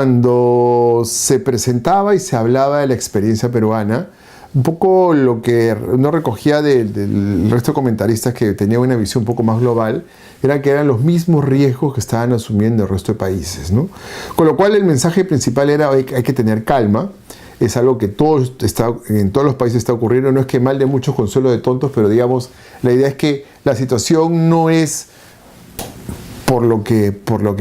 cuando se presentaba y se hablaba de la experiencia peruana, un poco lo que uno recogía del resto de comentaristas que tenían una visión un poco más global, era que eran los mismos riesgos que estaban asumiendo el resto de países, ¿no? Con lo cual el mensaje principal era hay que tener calma. Es algo que en todos los países está ocurriendo. No es que mal de muchos consuelo de tontos, pero digamos, la idea es que la situación no es, por lo que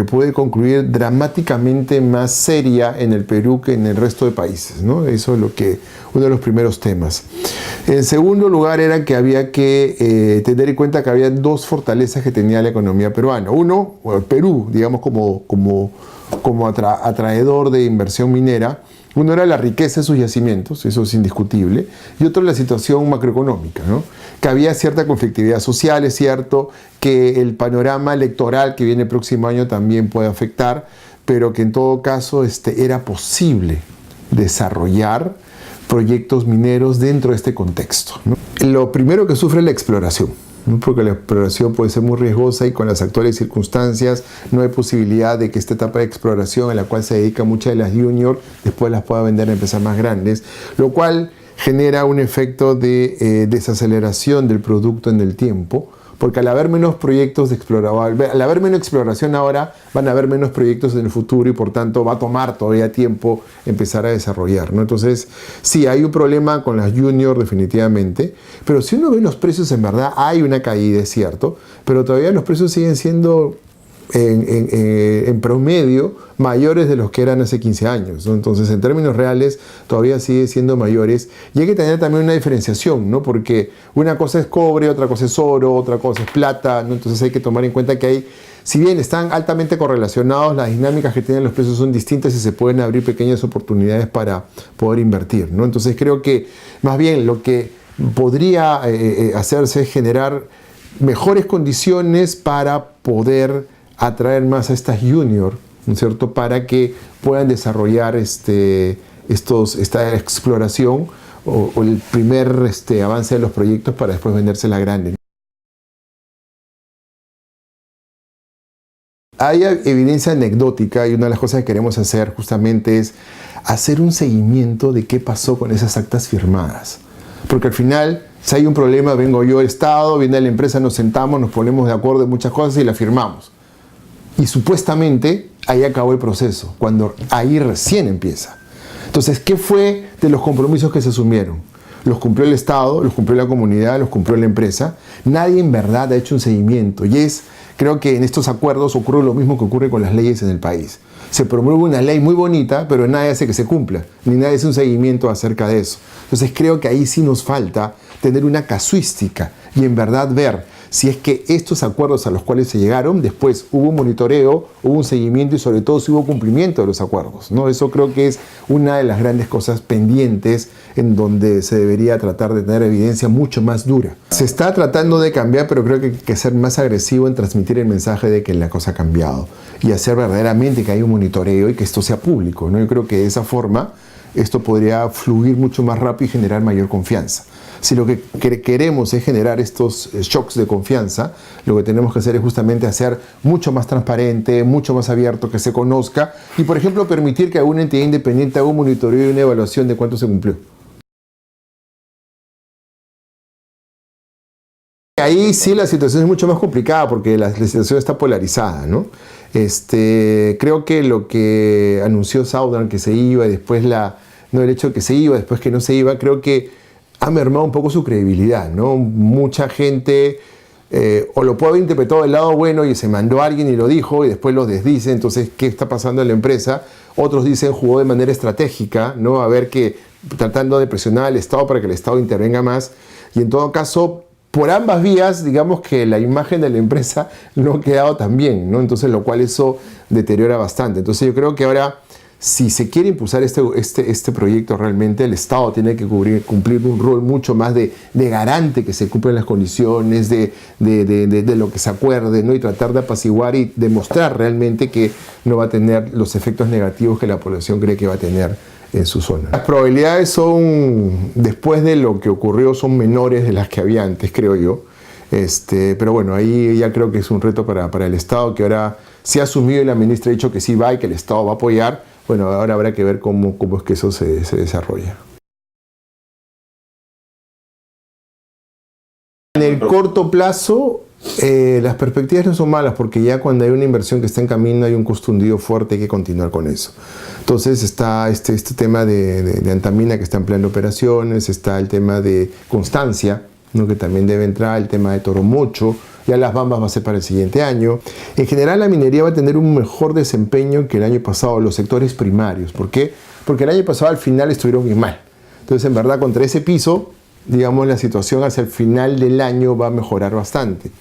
pude concluir, dramáticamente más seria en el Perú que en el resto de países, ¿no? Eso es uno de los primeros temas. En segundo lugar era que había que tener en cuenta que había dos fortalezas que tenía la economía peruana. Uno, el Perú, digamos, como atraedor de inversión minera. Uno era la riqueza de sus yacimientos, eso es indiscutible, y otro la situación macroeconómica, ¿no? Que había cierta conflictividad social, es cierto, que el panorama electoral que viene el próximo año también puede afectar, pero que en todo caso era posible desarrollar proyectos mineros dentro de este contexto, ¿no? Lo primero que sufre es la exploración, ¿no? Porque la exploración puede ser muy riesgosa y con las actuales circunstancias no hay posibilidad de que esta etapa de exploración en la cual se dedica muchas de las junior después las pueda vender a empresas más grandes, lo cual genera un efecto de desaceleración del producto en el tiempo, porque al haber menos proyectos de exploración, al haber menos exploración ahora, van a haber menos proyectos en el futuro y por tanto va a tomar todavía tiempo empezar a desarrollar, ¿no? Entonces, sí, hay un problema con las junior definitivamente, pero si uno ve los precios, en verdad hay una caída, es cierto, pero todavía los precios siguen siendo en promedio mayores de los que eran hace 15 años, ¿no? Entonces, en términos reales, todavía sigue siendo mayores. Y hay que tener también una diferenciación, ¿no? Porque una cosa es cobre, otra cosa es oro, otra cosa es plata, ¿no? Entonces hay que tomar en cuenta que hay, si bien están altamente correlacionados, las dinámicas que tienen los precios son distintas y se pueden abrir pequeñas oportunidades para poder invertir, ¿no? Entonces creo que más bien lo que podría hacerse es generar mejores condiciones para poder atraer más a estas junior, ¿no es cierto?, para que puedan desarrollar esta exploración o el primer avance de los proyectos para después venderse la grande. Hay evidencia anecdótica y una de las cosas que queremos hacer justamente es hacer un seguimiento de qué pasó con esas actas firmadas. Porque al final, si hay un problema, vengo yo, el Estado, viene la empresa, nos sentamos, nos ponemos de acuerdo en muchas cosas y la firmamos. Y supuestamente ahí acabó el proceso, cuando ahí recién empieza. Entonces, ¿qué fue de los compromisos que se asumieron? Los cumplió el Estado, los cumplió la comunidad, los cumplió la empresa. Nadie en verdad ha hecho un seguimiento. Y creo que en estos acuerdos ocurre lo mismo que ocurre con las leyes en el país. Se promueve una ley muy bonita, pero nadie hace que se cumpla, ni nadie hace un seguimiento acerca de eso. Entonces creo que ahí sí nos falta tener una casuística y en verdad ver si es que estos acuerdos a los cuales se llegaron, después hubo un monitoreo, hubo un seguimiento y sobre todo si hubo cumplimiento de los acuerdos, ¿no? Eso creo que es una de las grandes cosas pendientes en donde se debería tratar de tener evidencia mucho más dura. Se está tratando de cambiar, pero creo que hay que ser más agresivo en transmitir el mensaje de que la cosa ha cambiado y hacer verdaderamente que haya un monitoreo y que esto sea público, ¿no? Yo creo que de esa forma esto podría fluir mucho más rápido y generar mayor confianza. Si lo que queremos es generar estos shocks de confianza, lo que tenemos que hacer es justamente hacer mucho más transparente, mucho más abierto, que se conozca y, por ejemplo, permitir que alguna entidad independiente haga un monitoreo y una evaluación de cuánto se cumplió. Ahí sí la situación es mucho más complicada porque la situación está polarizada, ¿no? Creo que lo que anunció Southern que se iba y después el hecho de que se iba, después que no se iba, creo que ha mermado un poco su credibilidad, ¿no? Mucha gente o lo puede haber interpretado del lado bueno y se mandó a alguien y lo dijo y después lo desdice, entonces, ¿qué está pasando en la empresa? Otros dicen jugó de manera estratégica, ¿no? A ver que tratando de presionar al Estado para que el Estado intervenga más y en todo caso, por ambas vías, digamos que la imagen de la empresa no ha quedado tan bien, ¿no? Entonces, lo cual eso deteriora bastante. Entonces, yo creo que ahora, si se quiere impulsar este proyecto realmente, el Estado tiene que cumplir un rol mucho más de garante que se cumplan las condiciones, de lo que se acuerde, ¿no? Y tratar de apaciguar y demostrar realmente que no va a tener los efectos negativos que la población cree que va a tener en su zona. Las probabilidades son, después de lo que ocurrió, son menores de las que había antes, creo yo. Pero bueno, ahí ya creo que es un reto para el Estado, que ahora se ha asumido y la ministra ha dicho que sí va y que el Estado va a apoyar, bueno, ahora habrá que ver cómo es que eso se desarrolla. En el corto plazo, las perspectivas no son malas porque ya cuando hay una inversión que está en camino hay un costo hundido fuerte, hay que continuar con eso. Entonces está este tema de Antamina que está en plan de operaciones, está el tema de Constancia, ¿no?, que también debe entrar, el tema de Toromocho, ya Las Bambas va a ser para el siguiente año. En general la minería va a tener un mejor desempeño que el año pasado, los sectores primarios. ¿Por qué? Porque el año pasado al final estuvieron muy mal. Entonces en verdad contra ese piso, digamos, la situación hacia el final del año va a mejorar bastante.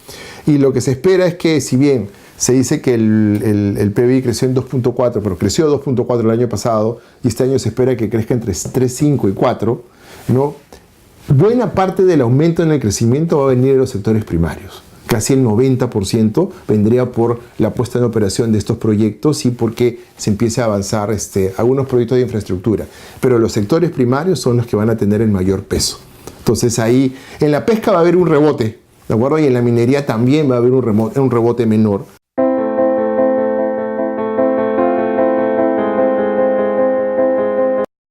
Y lo que se espera es que, si bien se dice que el PBI creció en 2.4, pero creció 2.4 el año pasado, y este año se espera que crezca entre 3.5 y 4, ¿no?, buena parte del aumento en el crecimiento va a venir de los sectores primarios. Casi el 90% vendría por la puesta en operación de estos proyectos y porque se empiece a avanzar algunos proyectos de infraestructura. Pero los sectores primarios son los que van a tener el mayor peso. Entonces ahí, en la pesca va a haber un rebote, ¿de acuerdo? Y en la minería también va a haber un rebote menor.